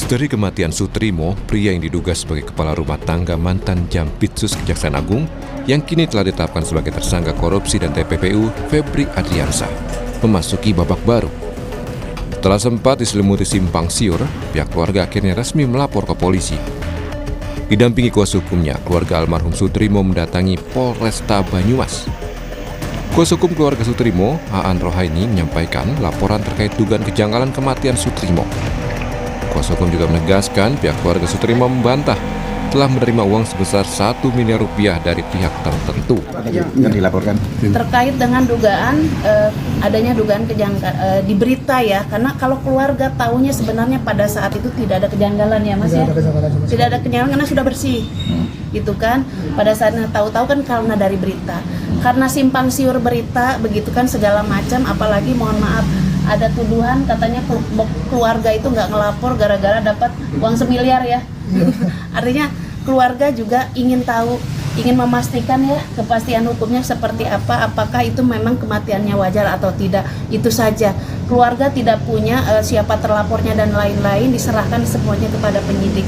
Misteri kematian Sutrimo, pria yang diduga sebagai kepala rumah tangga mantan Jampitsus Kejaksaan Agung, yang kini telah ditetapkan sebagai tersangka korupsi dan TPPU, Febri Adriansyah, memasuki babak baru. Setelah sempat diselimuti simpang siur, pihak keluarga akhirnya resmi melapor ke polisi. Didampingi kuasa hukumnya, keluarga almarhum Sutrimo mendatangi Polresta Banyumas. Kuasa hukum keluarga Sutrimo, Aan Rohaini, menyampaikan laporan terkait dugaan kejanggalan kematian Sutrimo. Kuasa hukum juga menegaskan pihak keluarga Sutrimo membantah telah menerima uang sebesar 1 miliar rupiah dari pihak tertentu. Yang dilaporkan terkait dengan dugaan adanya dugaan kejanggalan di berita ya, karena kalau keluarga tahunya sebenarnya pada saat itu tidak ada kejanggalan ya Mas ya, tidak ada kejanggalan karena sudah bersih, gitu kan. Pada saatnya tahu-tahu kan karena dari berita, karena simpang siur berita begitu kan segala macam, apalagi mohon maaf ada tuduhan katanya keluarga itu nggak ngelapor gara-gara dapat uang 1 miliar ya. Artinya keluarga juga ingin tahu, ingin memastikan ya kepastian hukumnya seperti apa, apakah itu memang kematiannya wajar atau tidak. Itu saja. Keluarga tidak punya siapa terlapornya dan lain-lain, diserahkan semuanya kepada penyidik.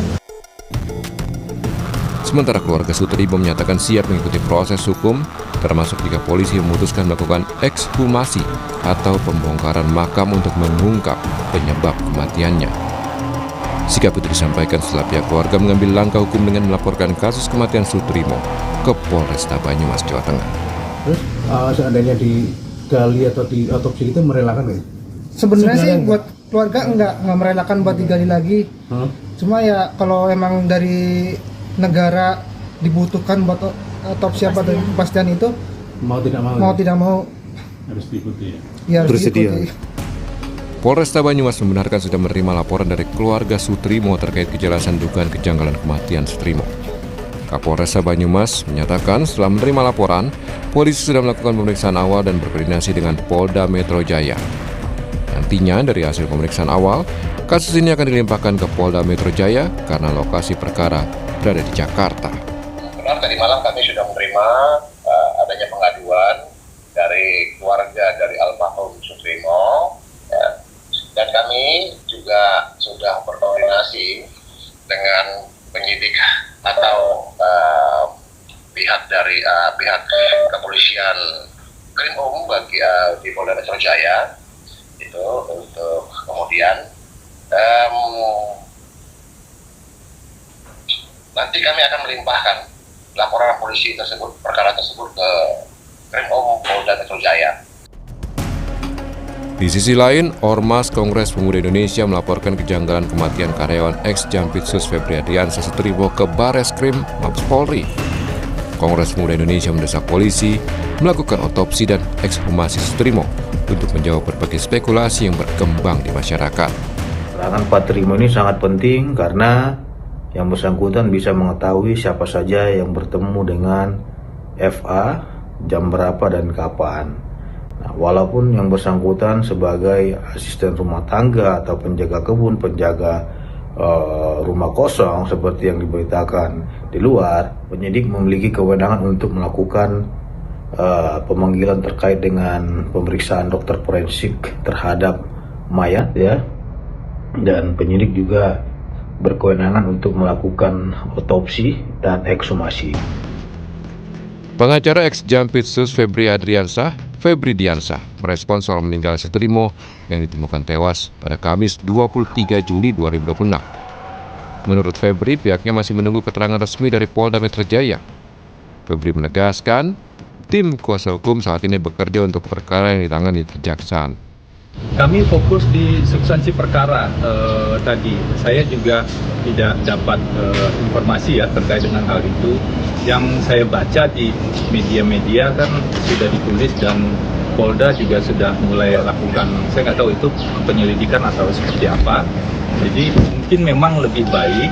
Sementara keluarga Sutrimo menyatakan siap mengikuti proses hukum, termasuk jika polisi memutuskan melakukan ekshumasi atau pembongkaran makam untuk mengungkap penyebab kematiannya. Sikap itu disampaikan setelah pihak keluarga mengambil langkah hukum dengan melaporkan kasus kematian Sutrimo ke Polresta Banyumas, Jawa Tengah. Terus seandainya digali atau diotopsi itu merelakan nggak? Sebenarnya sih buat keluarga nggak merelakan buat digali lagi. Cuma ya kalau emang dari negara dibutuhkan buat otopsi apa dan kepastian itu mau tidak mau harus diikuti ya. Ya harus bersedia. diikuti. Polresta Banyumas membenarkan sudah menerima laporan dari keluarga Sutrimo terkait kejelasan dugaan kejanggalan kematian Sutrimo. Kapolresta Banyumas menyatakan setelah menerima laporan, polisi sudah melakukan pemeriksaan awal dan berkoordinasi dengan Polda Metro Jaya. Nantinya dari hasil pemeriksaan awal, kasus ini akan dilimpahkan ke Polda Metro Jaya karena lokasi perkara berada di Jakarta. Benar, tadi malam kami sudah menerima adanya pengaduan dari keluarga dari almarhum Sutrimo, ya. Dan kami juga sudah berkoordinasi dengan penyidik atau pihak dari pihak kepolisian Krimum bagi di Polda Metro Jaya itu untuk kemudian nanti kami akan melimpahkan laporan polisi tersebut, perkara tersebut ke Krimum Polda Metro Jaya. Di sisi lain, Ormas Kongres Pemuda Indonesia melaporkan kejanggalan kematian karyawan ex-Jampitsus Febri Adriansyah Sutrimo ke Bareskrim Mabes Polri. Kongres Pemuda Indonesia mendesak polisi melakukan otopsi dan ekshumasi Sutrimo untuk menjawab berbagai spekulasi yang berkembang di masyarakat. Keterangan Pak Trimo ini sangat penting karena yang bersangkutan bisa mengetahui siapa saja yang bertemu dengan FA, jam berapa dan kapan. Nah, walaupun yang bersangkutan sebagai asisten rumah tangga atau penjaga kebun, penjaga rumah kosong seperti yang diberitakan di luar, penyidik memiliki kewenangan untuk melakukan pemanggilan terkait dengan pemeriksaan dokter forensik terhadap mayat ya, dan penyidik juga berkewenangan untuk melakukan otopsi dan ekshumasi. Pengacara ex-Jampitsus Febri Adriansyah, Febri Diansyah, merespons soal meninggal Sutrimo yang ditemukan tewas pada Kamis 23 Juli 2026. Menurut Febri, pihaknya masih menunggu keterangan resmi dari Polda Metro Jaya. Febri menegaskan, tim kuasa hukum saat ini bekerja untuk perkara yang ditangani kejaksaan. Kami fokus di substansi perkara tadi. Saya juga tidak dapat informasi ya terkait dengan hal itu. Yang saya baca di media-media kan sudah ditulis dan Polda juga sudah mulai lakukan, saya nggak tahu itu penyelidikan atau seperti apa. Jadi mungkin memang lebih baik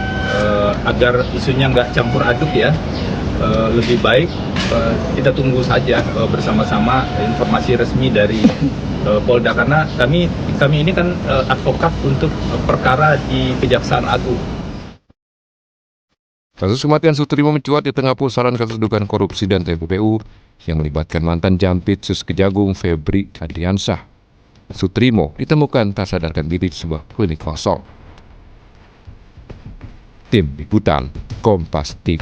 agar isunya nggak campur aduk ya, lebih baik kita tunggu saja bersama-sama informasi resmi dari Polda, karena kami ini kan advokat untuk perkara di Kejaksaan Agung. Kasus kematian Sutrimo mencuat di tengah pusaran kasus dugaan korupsi dan TPPU yang melibatkan mantan Jampitsus Kejagung Febri Adriansyah. Sutrimo ditemukan tak sadarkan diri di sebuah klinik kosong. Tim Liputan Kompas TV.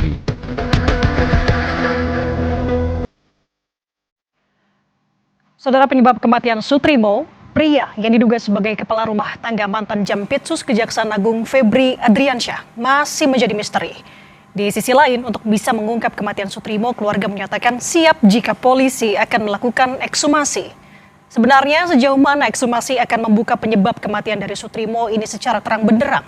Saudara, penyebab kematian Sutrimo, pria yang diduga sebagai kepala rumah tangga mantan Jampitsus Kejaksaan Agung Febri Adriansyah, masih menjadi misteri. Di sisi lain, untuk bisa mengungkap kematian Sutrimo, keluarga menyatakan siap jika polisi akan melakukan ekshumasi. Sebenarnya sejauh mana ekshumasi akan membuka penyebab kematian dari Sutrimo ini secara terang benderang?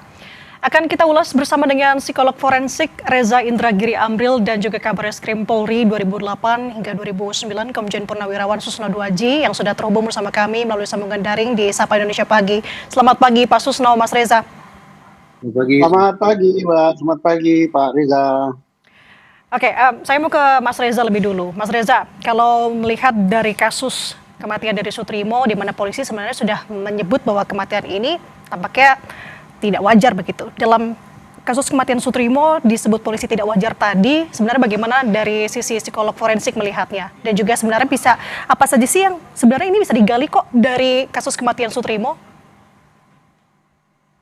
Akan kita ulas bersama dengan psikolog forensik Reza Indragiri Amril dan juga Kabareskrim Polri 2008 hingga 2009 Komjen Purnawirawan Susno Duaji yang sudah terhubung bersama kami melalui sambungan daring di Sapa Indonesia Pagi. Selamat pagi Pak Susno, Mas Reza. Selamat pagi Mbak, selamat pagi Pak Reza. Oke, saya mau ke Mas Reza lebih dulu. Mas Reza, kalau melihat dari kasus kematian dari Sutrimo, di mana polisi sebenarnya sudah menyebut bahwa kematian ini tampaknya tidak wajar begitu. Dalam kasus kematian Sutrimo disebut polisi tidak wajar tadi, sebenarnya bagaimana dari sisi psikolog forensik melihatnya? Dan juga sebenarnya bisa apa saja sih yang sebenarnya ini bisa digali kok dari kasus kematian Sutrimo?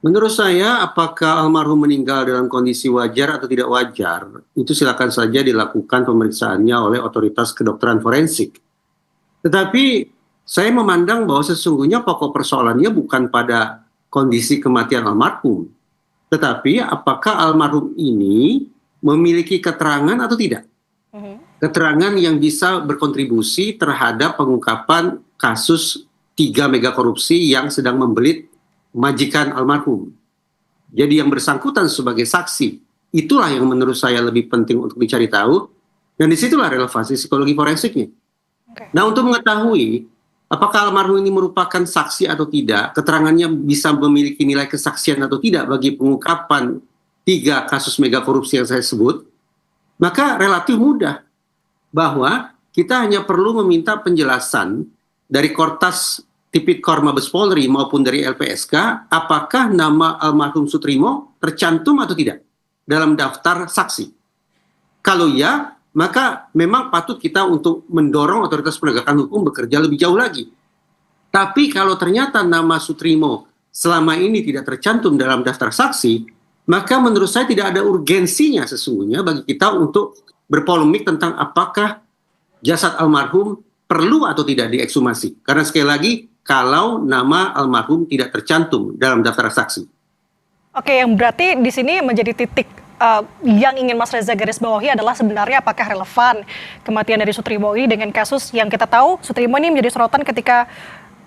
Menurut saya, apakah almarhum meninggal dalam kondisi wajar atau tidak wajar, itu silakan saja dilakukan pemeriksaannya oleh otoritas kedokteran forensik. Tetapi saya memandang bahwa sesungguhnya pokok persoalannya bukan pada kondisi kematian almarhum, tetapi apakah almarhum ini memiliki keterangan atau tidak. Keterangan yang bisa berkontribusi terhadap pengungkapan kasus 3 mega korupsi yang sedang membelit majikan almarhum. Jadi yang bersangkutan sebagai saksi, itulah yang menurut saya lebih penting untuk dicari tahu, dan disitulah relevansi psikologi forensiknya. Nah, untuk mengetahui apakah almarhum ini merupakan saksi atau tidak, keterangannya bisa memiliki nilai kesaksian atau tidak bagi pengungkapan 3 kasus mega korupsi yang saya sebut, maka relatif mudah bahwa kita hanya perlu meminta penjelasan dari Kortas Tipikor Mabes Polri maupun dari LPSK, apakah nama almarhum Sutrimo tercantum atau tidak dalam daftar saksi. Kalau ya, maka memang patut kita untuk mendorong otoritas penegakan hukum bekerja lebih jauh lagi. Tapi kalau ternyata nama Sutrimo selama ini tidak tercantum dalam daftar saksi, maka menurut saya tidak ada urgensinya sesungguhnya bagi kita untuk berpolemik tentang apakah jasad almarhum perlu atau tidak diekshumasi. Karena sekali lagi, kalau nama almarhum tidak tercantum dalam daftar saksi. Oke, yang berarti di sini menjadi titik yang ingin Mas Reza garis bawahi adalah sebenarnya apakah relevan kematian dari Sutrimo ini dengan kasus yang kita tahu Sutrimo ini menjadi sorotan ketika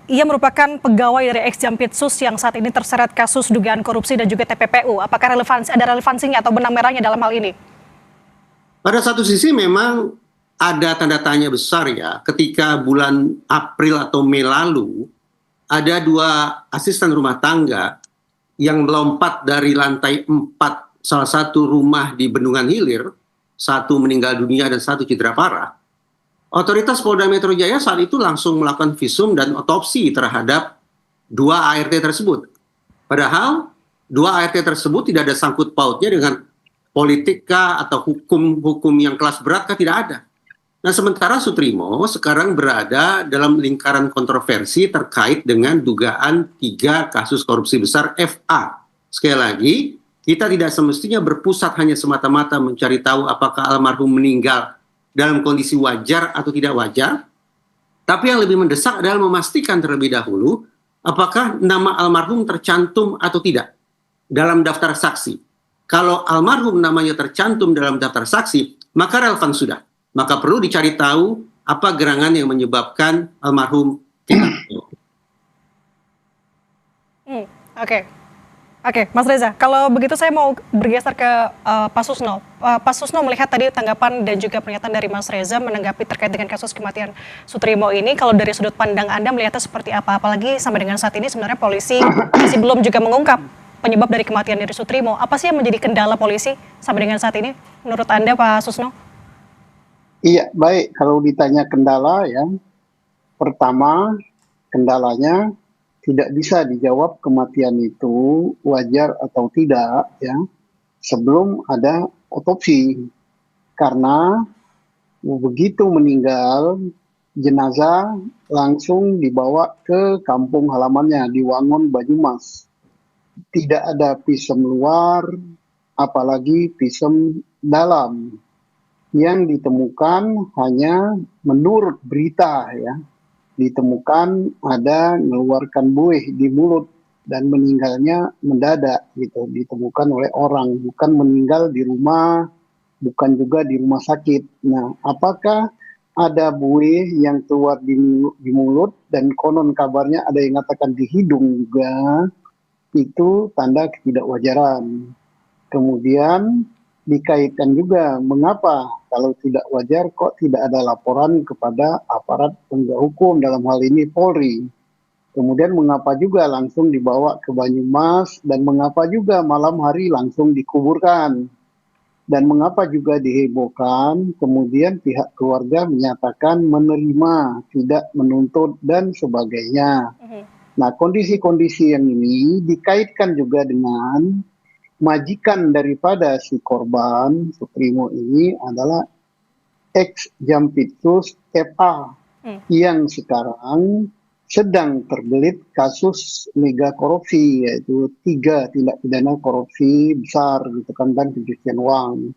ia merupakan pegawai dari ex-Jampitsus yang saat ini terseret kasus dugaan korupsi dan juga TPPU. Apakah ada relevansinya atau benang merahnya dalam hal ini? Pada satu sisi memang ada tanda tanya besar ya, ketika bulan April atau Mei lalu, ada 2 asisten rumah tangga yang melompat dari lantai 4 salah satu rumah di Bendungan Hilir, 1 meninggal dunia dan 1 cedera parah. Otoritas Polda Metro Jaya saat itu langsung melakukan visum dan otopsi terhadap 2 ART tersebut. Padahal 2 ART tersebut tidak ada sangkut pautnya dengan politik kah atau hukum yang kelas berat kah, tidak ada. Nah, sementara Sutrimo sekarang berada dalam lingkaran kontroversi terkait dengan dugaan 3 kasus korupsi besar FA. Sekali lagi, kita tidak semestinya berpusat hanya semata-mata mencari tahu apakah almarhum meninggal dalam kondisi wajar atau tidak wajar, tapi yang lebih mendesak adalah memastikan terlebih dahulu apakah nama almarhum tercantum atau tidak dalam daftar saksi. Kalau almarhum namanya tercantum dalam daftar saksi, maka relevan sudah. Maka perlu dicari tahu apa gerangan yang menyebabkan almarhum tidak. Oke, Mas Reza, kalau begitu saya mau bergeser ke Pak Susno. Pak Susno melihat tadi tanggapan dan juga pernyataan dari Mas Reza menanggapi terkait dengan kasus kematian Sutrimo ini. Kalau dari sudut pandang Anda melihatnya seperti apa? Apalagi sampai dengan saat ini sebenarnya polisi masih belum juga mengungkap penyebab dari kematian dari Sutrimo. Apa sih yang menjadi kendala polisi sampai dengan saat ini menurut Anda, Pak Susno? Iya, baik. Kalau ditanya kendala ya, pertama kendalanya tidak bisa dijawab kematian itu wajar atau tidak ya sebelum ada otopsi. Karena begitu meninggal, jenazah langsung dibawa ke kampung halamannya di Wangon, Banyumas. Tidak ada visum luar apalagi visum dalam yang ditemukan hanya menurut berita ya, ditemukan ada mengeluarkan buih di mulut dan meninggalnya mendadak gitu, ditemukan oleh orang, bukan meninggal di rumah, bukan juga di rumah sakit. Nah, apakah ada buih yang keluar di mulut dan konon kabarnya ada yang mengatakan di hidung juga, itu tanda ketidakwajaran. Kemudian dikaitkan juga mengapa kalau tidak wajar kok tidak ada laporan kepada aparat penegak hukum, dalam hal ini Polri. Kemudian mengapa juga langsung dibawa ke Banyumas dan mengapa juga malam hari langsung dikuburkan. Dan mengapa juga dihebohkan, kemudian pihak keluarga menyatakan menerima, tidak menuntut, dan sebagainya. Nah, kondisi-kondisi yang ini dikaitkan juga dengan majikan daripada si korban, Suprimo ini adalah ex-Jampitsus FA, yang sekarang sedang terbelit kasus mega korupsi, yaitu 3 tindak pidana korupsi besar gitu kan, dan pencucian uang.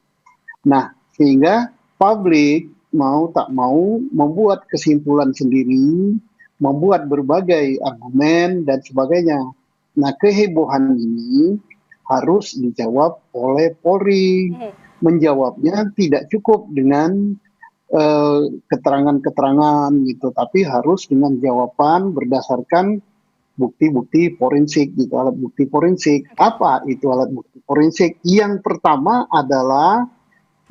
Nah, sehingga publik mau tak mau membuat kesimpulan sendiri, membuat berbagai argumen dan sebagainya. Nah, kehebohan ini harus dijawab oleh Polri. Menjawabnya tidak cukup dengan keterangan-keterangan gitu, tapi harus dengan jawaban berdasarkan bukti-bukti forensik gitu, alat bukti forensik. Apa itu alat bukti forensik? Yang pertama adalah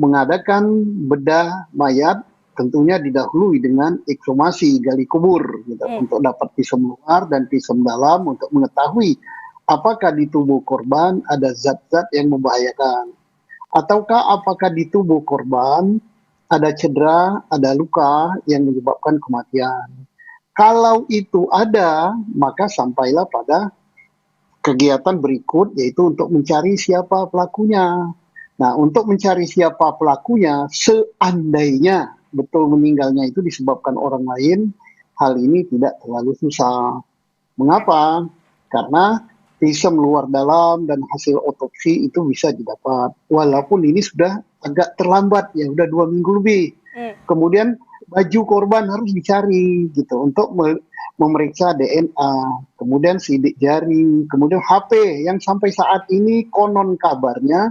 mengadakan bedah mayat, tentunya didahului dengan ekshumasi, gali kubur gitu, untuk dapat visum luar dan visum dalam untuk mengetahui apakah di tubuh korban ada zat-zat yang membahayakan, ataukah apakah di tubuh korban ada cedera, ada luka yang menyebabkan kematian. Kalau itu ada, maka sampailah pada kegiatan berikut, yaitu untuk mencari siapa pelakunya. Nah, untuk mencari siapa pelakunya, seandainya betul meninggalnya itu disebabkan orang lain, hal ini tidak terlalu susah. Mengapa? Karena visum luar dalam dan hasil otopsi itu bisa didapat. Walaupun ini sudah agak terlambat ya, udah 2 minggu lebih. Kemudian baju korban harus dicari gitu untuk memeriksa DNA, kemudian sidik jari, kemudian HP yang sampai saat ini konon kabarnya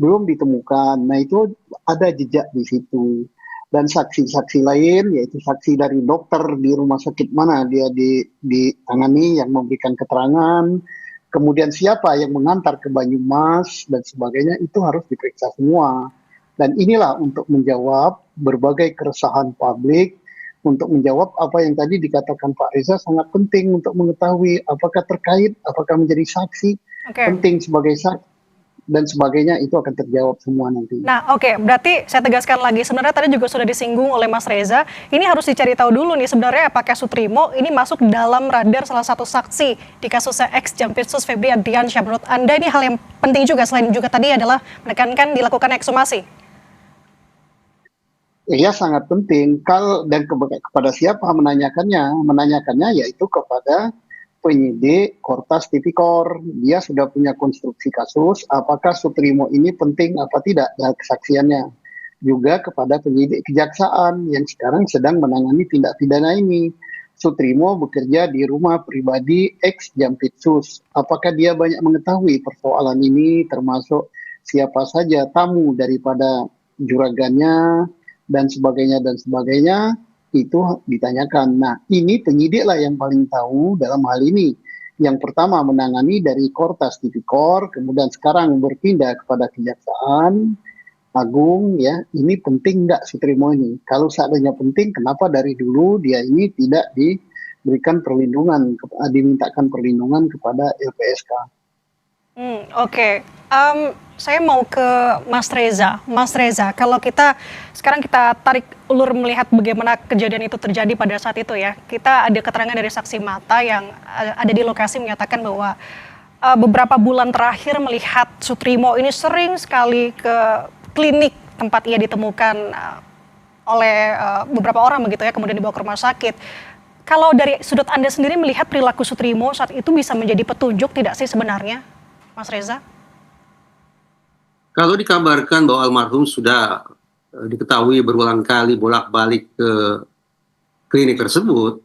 belum ditemukan. Nah, itu ada jejak di situ. Dan saksi-saksi lain, yaitu saksi dari dokter di rumah sakit mana dia ditangani yang memberikan keterangan, kemudian siapa yang mengantar ke Banyumas dan sebagainya, itu harus diperiksa semua. Dan inilah untuk menjawab berbagai keresahan publik, untuk menjawab apa yang tadi dikatakan Pak Reza, sangat penting untuk mengetahui apakah terkait, apakah menjadi saksi, penting sebagai saksi, dan sebagainya, itu akan terjawab semua nanti. Nah, berarti saya tegaskan lagi, sebenarnya tadi juga sudah disinggung oleh Mas Reza, ini harus dicari tahu dulu nih sebenarnya apakah Sutrimo ini masuk dalam radar salah satu saksi di kasusnya ex-Jampitsus Febri Adriansyah. Menurut Anda ini hal yang penting juga, selain juga tadi adalah menekankan dilakukan ekshumasi? Iya, sangat penting. Dan kepada siapa menanyakannya? Menanyakannya yaitu kepada penyidik Kortas Tipikor. Dia sudah punya konstruksi kasus, apakah Sutrimo ini penting apa tidak dalam kesaksiannya. Juga kepada penyidik kejaksaan yang sekarang sedang menangani tindak pidana ini. Sutrimo bekerja di rumah pribadi ex-Jampitsus. Apakah dia banyak mengetahui persoalan ini, termasuk siapa saja tamu daripada juragannya, dan sebagainya, itu ditanyakan. Nah, ini penyidik lah yang paling tahu dalam hal ini. Yang pertama menangani dari Kortas Tipikor, kemudian sekarang berpindah kepada Kejaksaan Agung, ya. Ini penting nggak Sutrimo ini? Kalau seandainya penting, kenapa dari dulu dia ini tidak diberikan perlindungan, dimintakan perlindungan kepada LPSK? Saya mau ke Mas Reza. Mas Reza, kalau sekarang kita tarik ulur melihat bagaimana kejadian itu terjadi pada saat itu ya. Kita ada keterangan dari saksi mata yang ada di lokasi menyatakan bahwa beberapa bulan terakhir melihat Sutrimo ini sering sekali ke klinik tempat ia ditemukan oleh beberapa orang begitu ya, kemudian dibawa ke rumah sakit. Kalau dari sudut Anda sendiri melihat perilaku Sutrimo saat itu bisa menjadi petunjuk tidak sih sebenarnya, Mas Reza? Kalau dikabarkan bahwa almarhum sudah diketahui berulang kali bolak-balik ke klinik tersebut,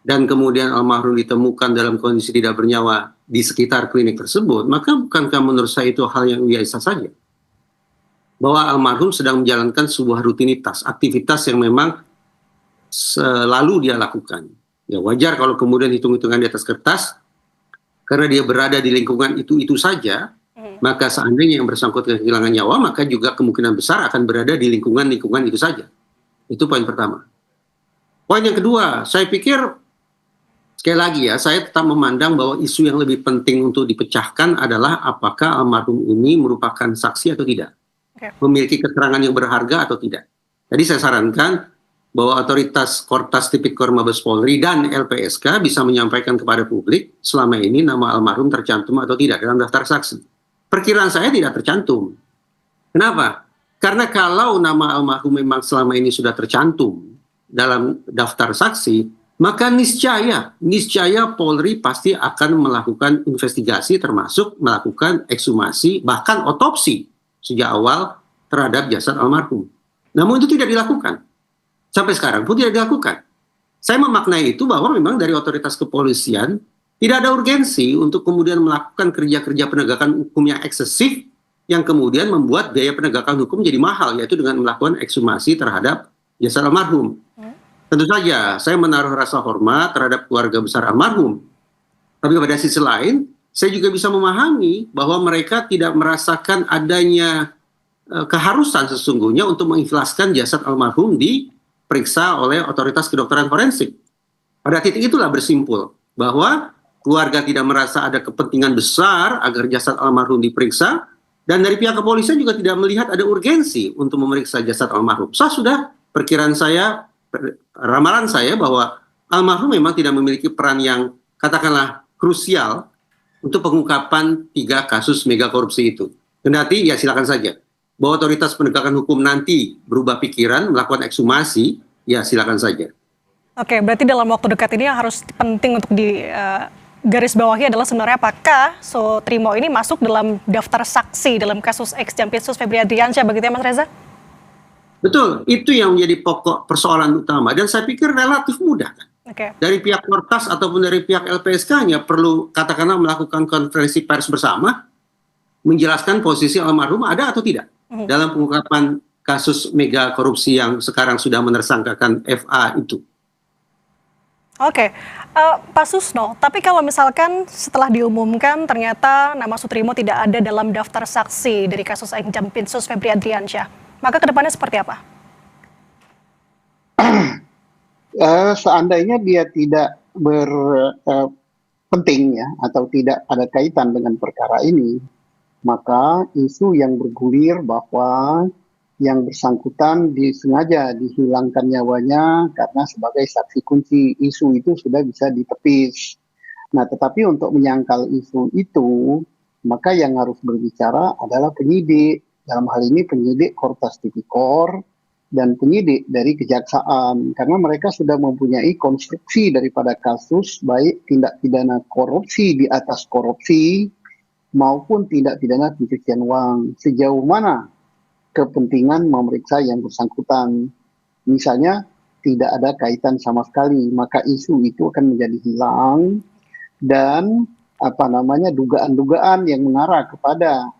dan kemudian almarhum ditemukan dalam kondisi tidak bernyawa di sekitar klinik tersebut, maka bukankah menurut saya itu hal yang biasa saja? Bahwa almarhum sedang menjalankan sebuah rutinitas, aktivitas yang memang selalu dia lakukan. Ya wajar kalau kemudian hitung-hitungan di atas kertas, karena dia berada di lingkungan itu saja, maka seandainya yang bersangkutan kehilangan nyawa, maka juga kemungkinan besar akan berada di lingkungan-lingkungan itu saja. Itu poin pertama. Poin yang kedua, saya pikir, sekali lagi ya, saya tetap memandang bahwa isu yang lebih penting untuk dipecahkan adalah apakah almarhum ini merupakan saksi atau tidak. Memiliki keterangan yang berharga atau tidak. Jadi saya sarankan bahwa otoritas Kortas Tipikor Mabes Polri dan LPSK bisa menyampaikan kepada publik selama ini nama almarhum tercantum atau tidak dalam daftar saksi. Perkiraan saya tidak tercantum. Kenapa? Karena kalau nama almarhum memang selama ini sudah tercantum dalam daftar saksi, maka niscaya Polri pasti akan melakukan investigasi termasuk melakukan ekshumasi bahkan otopsi sejak awal terhadap jasad almarhum. Namun itu tidak dilakukan. Sampai sekarang pun tidak dilakukan. Saya memaknai itu bahwa memang dari otoritas kepolisian tidak ada urgensi untuk kemudian melakukan kerja-kerja penegakan hukum yang eksesif yang kemudian membuat biaya penegakan hukum jadi mahal, yaitu dengan melakukan ekshumasi terhadap jasad almarhum. Tentu saja saya menaruh rasa hormat terhadap keluarga besar almarhum. Tapi pada sisi lain, saya juga bisa memahami bahwa mereka tidak merasakan adanya keharusan sesungguhnya untuk mengikhlaskan jasad almarhum diperiksa oleh otoritas kedokteran forensik. Pada titik itulah bersimpul bahwa keluarga tidak merasa ada kepentingan besar agar jasad almarhum diperiksa, dan dari pihak kepolisian juga tidak melihat ada urgensi untuk memeriksa jasad almarhum. Sudah perkiraan saya, ramalan saya bahwa almarhum memang tidak memiliki peran yang katakanlah krusial untuk pengungkapan 3 kasus mega korupsi itu. Kendati ya silakan saja. Bahwa otoritas penegakan hukum nanti berubah pikiran, melakukan ekshumasi, ya silakan saja. Oke, berarti dalam waktu dekat ini yang harus penting untuk di garis bawahi adalah sebenarnya apakah Sutrimo ini masuk dalam daftar saksi dalam kasus ex Jampitsus Febri Adriansyah, begitu ya Mas Reza? Betul, itu yang menjadi pokok persoalan utama dan saya pikir relatif mudah kan. Dari pihak Kortas ataupun dari pihak LPSK hanya perlu katakanlah melakukan konferensi pers bersama menjelaskan posisi almarhum ada atau tidak dalam pengungkapan kasus mega korupsi yang sekarang sudah menersangkakan FA itu. Oke, Pak Susno, tapi kalau misalkan setelah diumumkan ternyata nama Sutrimo tidak ada dalam daftar saksi dari kasus ex Jampitsus Febri Adriansyah, maka kedepannya seperti apa? Seandainya dia tidak berpenting ya atau tidak ada kaitan dengan perkara ini, maka isu yang bergulir bahwa yang bersangkutan disengaja dihilangkan nyawanya karena sebagai saksi kunci, isu itu sudah bisa ditepis. Nah, tetapi untuk menyangkal isu itu, maka yang harus berbicara adalah penyidik. Dalam hal ini penyidik Kortas Tipikor dan penyidik dari kejaksaan, karena mereka sudah mempunyai konstruksi daripada kasus baik tindak pidana korupsi di atas korupsi maupun tindak pidana pencucian uang. Sejauh mana kepentingan memeriksa yang bersangkutan? Misalnya tidak ada kaitan sama sekali, maka isu itu akan menjadi hilang dan dugaan-dugaan yang mengarah kepada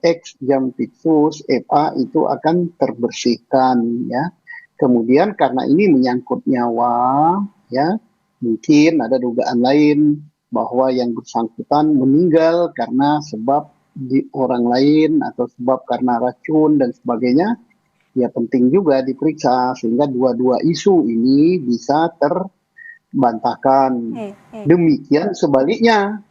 ex Jampitsus FA itu akan terbersihkan ya. Kemudian karena ini menyangkut nyawa ya, mungkin ada dugaan lain bahwa yang bersangkutan meninggal karena sebab di orang lain atau sebab karena racun dan sebagainya, ya penting juga diperiksa sehingga dua-dua isu ini bisa terbantahkan. Demikian sebaliknya,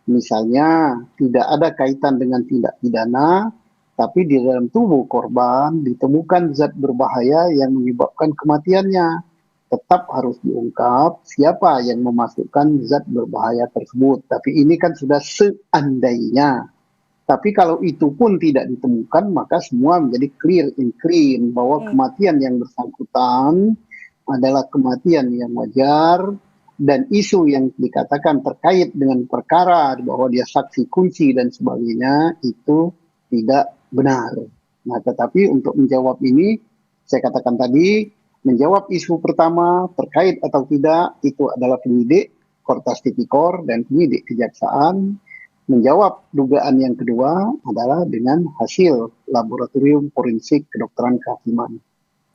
misalnya tidak ada kaitan dengan tindak pidana, tapi di dalam tubuh korban ditemukan zat berbahaya yang menyebabkan kematiannya. Tetap harus diungkap siapa yang memasukkan zat berbahaya tersebut. Tapi ini kan sudah seandainya. Tapi kalau itu pun tidak ditemukan, maka semua menjadi clear and clean bahwa kematian yang bersangkutan adalah kematian yang wajar, dan isu yang dikatakan terkait dengan perkara bahwa dia saksi kunci dan sebagainya itu tidak benar. Nah, tetapi untuk menjawab ini, saya katakan tadi, menjawab isu pertama terkait atau tidak itu adalah penyidik Kortas Tipikor dan penyidik Kejaksaan. Menjawab dugaan yang kedua adalah dengan hasil laboratorium forensik kedokteran kehakiman.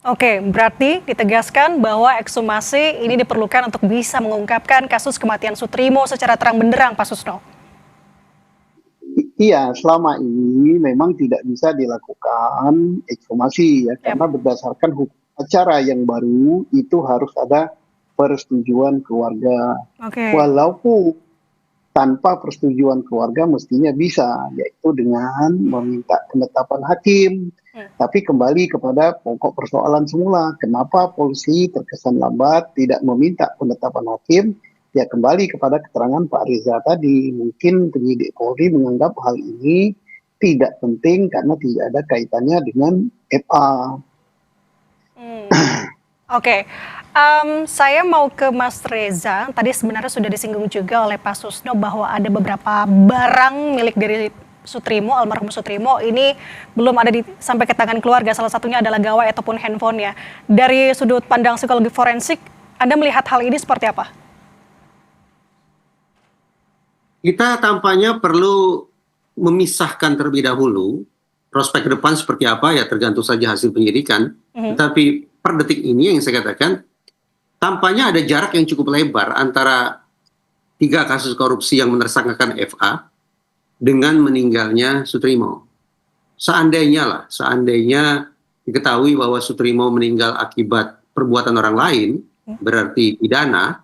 Oke, berarti ditegaskan bahwa ekshumasi ini diperlukan untuk bisa mengungkapkan kasus kematian Sutrimo secara terang benderang, Pak Susno. Iya, selama ini memang tidak bisa dilakukan ekshumasi ya, karena berdasarkan hukum acara yang baru itu harus ada persetujuan keluarga. Walaupun tanpa persetujuan keluarga mestinya bisa, yaitu dengan meminta penetapan hakim. Tapi kembali kepada pokok persoalan semula, kenapa polisi terkesan lambat tidak meminta penetapan hakim? Ya kembali kepada keterangan Pak Reza tadi, mungkin penyidik Polri menganggap hal ini tidak penting karena tidak ada kaitannya dengan FA. Oke, saya mau ke Mas Reza. Tadi sebenarnya sudah disinggung juga oleh Pak Susno bahwa ada beberapa barang milik dari Sutrimo, almarhum Sutrimo ini belum ada sampai ke tangan keluarga. Salah satunya adalah gawai ataupun handphonenya. Dari sudut pandang psikologi forensik, Anda melihat hal ini seperti apa? Kita tampaknya perlu memisahkan terlebih dahulu prospek ke depan seperti apa ya tergantung saja hasil penyidikan. Tetapi per detik ini yang saya katakan tampaknya ada jarak yang cukup lebar antara 3 kasus korupsi yang menersangkakan FA dengan meninggalnya Sutrimo. Seandainya diketahui bahwa Sutrimo meninggal akibat perbuatan orang lain, berarti pidana,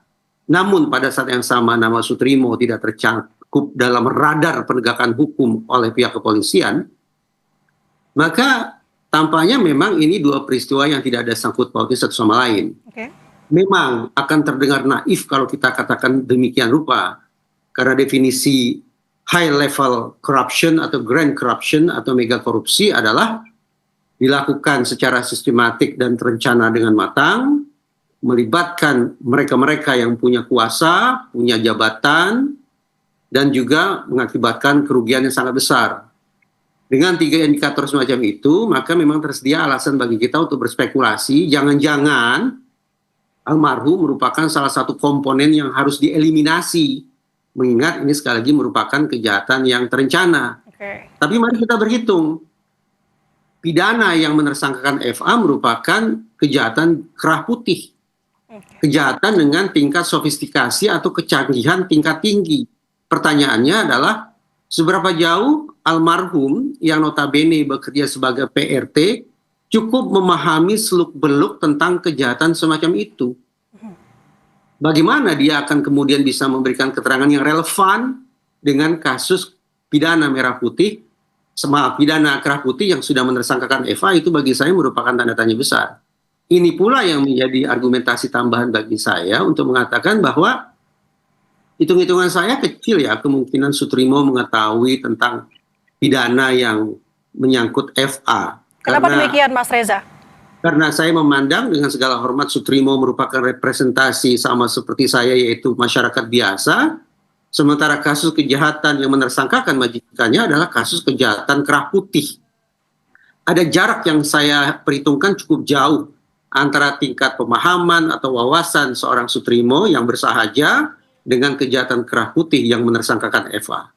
namun pada saat yang sama nama Sutrimo tidak tercakup dalam radar penegakan hukum oleh pihak kepolisian, maka tampaknya memang ini 2 peristiwa yang tidak ada sangkut pautnya satu sama lain. Memang akan terdengar naif kalau kita katakan demikian rupa, karena definisi high level corruption atau grand corruption atau mega korupsi adalah dilakukan secara sistematik dan terencana dengan matang, melibatkan mereka-mereka yang punya kuasa, punya jabatan, dan juga mengakibatkan kerugian yang sangat besar. Dengan 3 indikator semacam itu, maka memang tersedia alasan bagi kita untuk berspekulasi, jangan-jangan almarhum merupakan salah satu komponen yang harus dieliminasi, mengingat ini sekali lagi merupakan kejahatan yang terencana. Tapi mari kita berhitung, pidana yang menersangkakan FA merupakan kejahatan kerah putih. Kejahatan dengan tingkat sofistikasi atau kecanggihan tingkat tinggi. Pertanyaannya adalah seberapa jauh almarhum yang notabene bekerja sebagai PRT cukup memahami seluk-beluk tentang kejahatan semacam itu. Bagaimana dia akan kemudian bisa memberikan keterangan yang relevan dengan kasus pidana merah putih, pidana kerah putih yang sudah menersangkakan FA, itu bagi saya merupakan tanda tanya besar. Ini pula yang menjadi argumentasi tambahan bagi saya untuk mengatakan bahwa hitung-hitungan saya kecil ya kemungkinan Sutrimo mengetahui tentang pidana yang menyangkut FA. Kenapa demikian, Mas Reza? Karena saya memandang dengan segala hormat Sutrimo merupakan representasi sama seperti saya, yaitu masyarakat biasa, sementara kasus kejahatan yang menersangkakan majikannya adalah kasus kejahatan kerah putih. Ada jarak yang saya perhitungkan cukup jauh antara tingkat pemahaman atau wawasan seorang Sutrimo yang bersahaja dengan kejahatan kerah putih yang menersangkakan FA.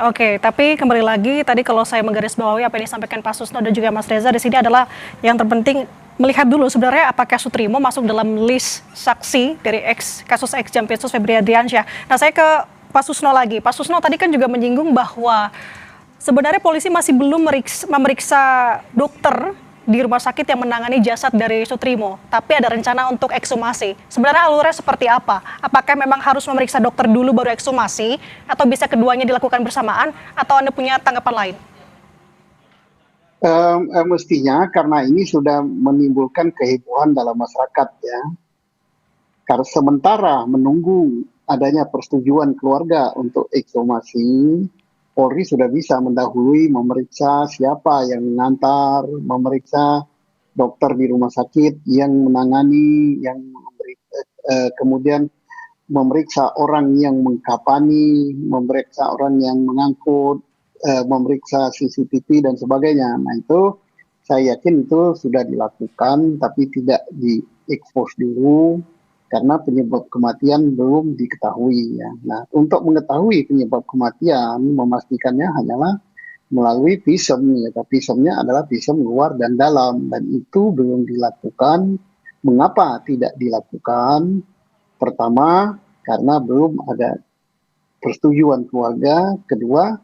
Oke, tapi kembali lagi tadi kalau saya menggarisbawahi apa yang disampaikan Pak Susno dan juga Mas Reza di sini adalah yang terpenting melihat dulu sebenarnya apakah Sutrimo masuk dalam list saksi dari kasus Jampitsus Febri Adriansyah. Nah, saya ke Pak Susno lagi. Pak Susno tadi kan juga menyinggung bahwa sebenarnya polisi masih belum memeriksa dokter di rumah sakit yang menangani jasad dari Sutrimo, tapi ada rencana untuk ekshumasi. Sebenarnya alurnya seperti apa? Apakah memang harus memeriksa dokter dulu baru ekshumasi, atau bisa keduanya dilakukan bersamaan, atau Anda punya tanggapan lain? Mestinya karena ini sudah menimbulkan kehebohan dalam masyarakat ya. Karena sementara menunggu adanya persetujuan keluarga untuk ekshumasi, Polri sudah bisa mendahului memeriksa siapa yang mengantar, memeriksa dokter di rumah sakit yang menangani, kemudian memeriksa orang yang mengkapani, memeriksa orang yang mengangkut, memeriksa CCTV dan sebagainya. Nah itu saya yakin itu sudah dilakukan, tapi tidak di-expose dulu karena penyebab kematian belum diketahui ya. Nah untuk mengetahui penyebab kematian, memastikannya hanyalah melalui visum ya. Visumnya adalah visum luar dan dalam, dan itu belum dilakukan. Mengapa tidak dilakukan? Pertama, karena belum ada persetujuan keluarga. Kedua,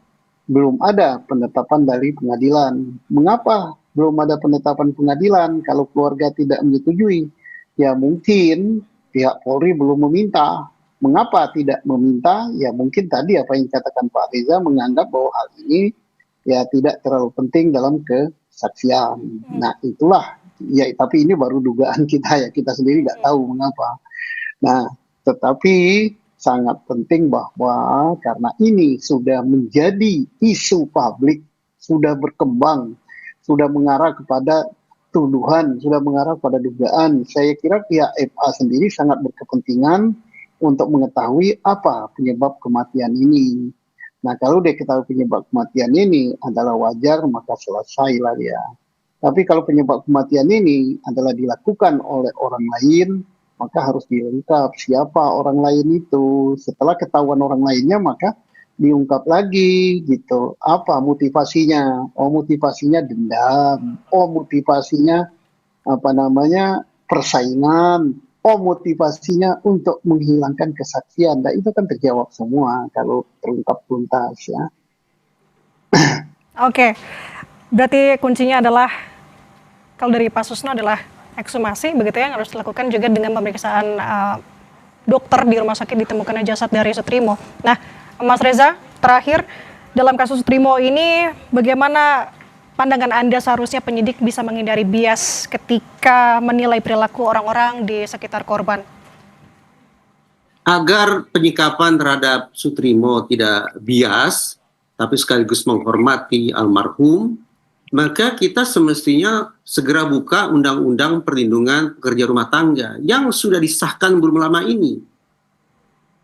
belum ada penetapan dari pengadilan. Mengapa belum ada penetapan pengadilan? Kalau keluarga tidak menyetujui, ya mungkin pihak Polri belum meminta. Mengapa tidak meminta? Ya mungkin tadi apa yang dikatakan Pak Reza, menganggap bahwa hal ini ya tidak terlalu penting dalam kesaksian. Nah itulah, ya tapi ini baru dugaan kita ya, kita sendiri nggak tahu mengapa. Nah tetapi sangat penting bahwa karena ini sudah menjadi isu publik, sudah berkembang, sudah mengarah kepada tuduhan, sudah mengarah pada dugaan. Saya kira pihak FA sendiri sangat berkepentingan untuk mengetahui apa penyebab kematian ini. Nah kalau dia ketahui penyebab kematian ini adalah wajar, maka selesailah dia. Tapi kalau penyebab kematian ini adalah dilakukan oleh orang lain, maka harus diungkap siapa orang lain itu. Setelah ketahuan orang lainnya, maka diungkap lagi gitu. Apa motivasinya? Oh motivasinya dendam. Oh motivasinya persaingan. Oh motivasinya untuk menghilangkan kesaksian. Dan itu kan terjawab semua kalau terungkap tuntas ya. Oke, berarti kuncinya adalah kalau dari Pak Susno adalah ekshumasi, begitu ya, yang harus dilakukan juga dengan pemeriksaan dokter di rumah sakit ditemukannya jasad dari Sutrimo. Nah, Mas Reza, terakhir dalam kasus Sutrimo ini, bagaimana pandangan Anda seharusnya penyidik bisa menghindari bias ketika menilai perilaku orang-orang di sekitar korban? Agar penyikapan terhadap Sutrimo tidak bias, tapi sekaligus menghormati almarhum, maka kita semestinya segera buka Undang-Undang Perlindungan Pekerja Rumah Tangga yang sudah disahkan belum lama ini.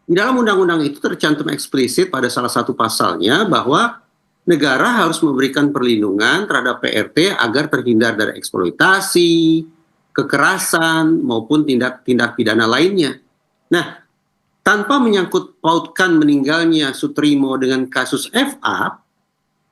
Di dalam undang-undang itu tercantum eksplisit pada salah satu pasalnya bahwa negara harus memberikan perlindungan terhadap PRT agar terhindar dari eksploitasi, kekerasan, maupun tindak pidana lainnya. Nah, tanpa menyangkut pautkan meninggalnya Sutrimo dengan kasus FA,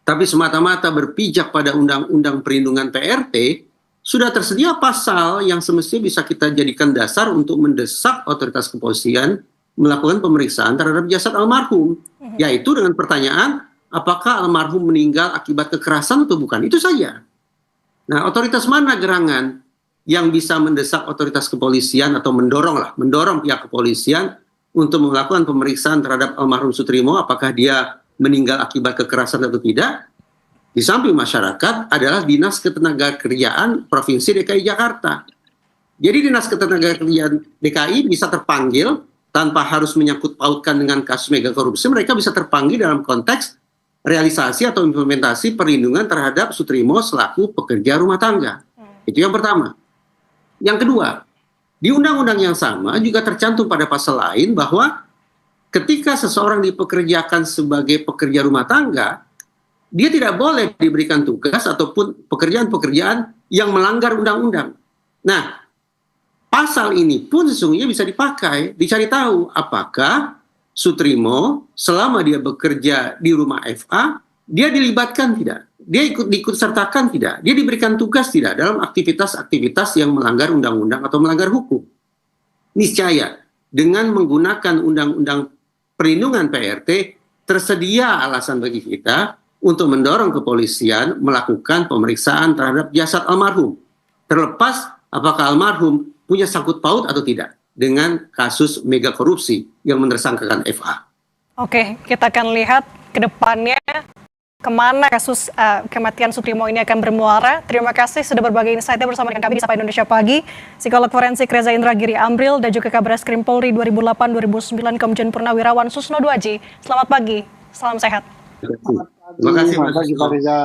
tapi semata-mata berpijak pada Undang-Undang Perlindungan PRT, sudah tersedia pasal yang semestinya bisa kita jadikan dasar untuk mendesak otoritas kepolisian melakukan pemeriksaan terhadap jasad almarhum, yaitu dengan pertanyaan, apakah almarhum meninggal akibat kekerasan atau bukan? Itu saja. Nah, otoritas mana gerangan yang bisa mendesak otoritas kepolisian atau mendorong pihak kepolisian untuk melakukan pemeriksaan terhadap almarhum Sutrimo, apakah dia meninggal akibat kekerasan atau tidak? Di samping masyarakat adalah Dinas Ketenagakerjaan Provinsi DKI Jakarta. Jadi Dinas Ketenagakerjaan DKI bisa terpanggil tanpa harus menyangkut pautkan dengan kasus mega korupsi. Mereka bisa terpanggil dalam konteks realisasi atau implementasi perlindungan terhadap Sutrimo selaku pekerja rumah tangga. Itu yang pertama. Yang kedua, di undang-undang yang sama juga tercantum pada pasal lain bahwa ketika seseorang dipekerjakan sebagai pekerja rumah tangga, dia tidak boleh diberikan tugas ataupun pekerjaan-pekerjaan yang melanggar undang-undang. Nah, pasal ini pun sesungguhnya bisa dipakai, dicari tahu apakah Sutrimo selama dia bekerja di rumah FA, dia dilibatkan tidak? Dia ikut sertakan tidak? Dia diberikan tugas tidak dalam aktivitas-aktivitas yang melanggar undang-undang atau melanggar hukum? Niscaya dengan menggunakan undang-undang perlindungan PRT, tersedia alasan bagi kita untuk mendorong kepolisian melakukan pemeriksaan terhadap jasad almarhum. Terlepas apakah almarhum punya sangkut paut atau tidak dengan kasus mega korupsi yang mentersangkakan FA. Oke, kita akan lihat ke depannya kemana kasus kematian Sutrimo ini akan bermuara. Terima kasih sudah berbagi insight-nya bersama dengan kami di Sapa Indonesia Pagi. Psikolog forensik Reza Indragiri Amril dan juga Kabareskrim Polri 2008-2009 Komjen Purnawirawan Susno Duaji. Selamat pagi, salam sehat. Terima kasih, Pak Reza.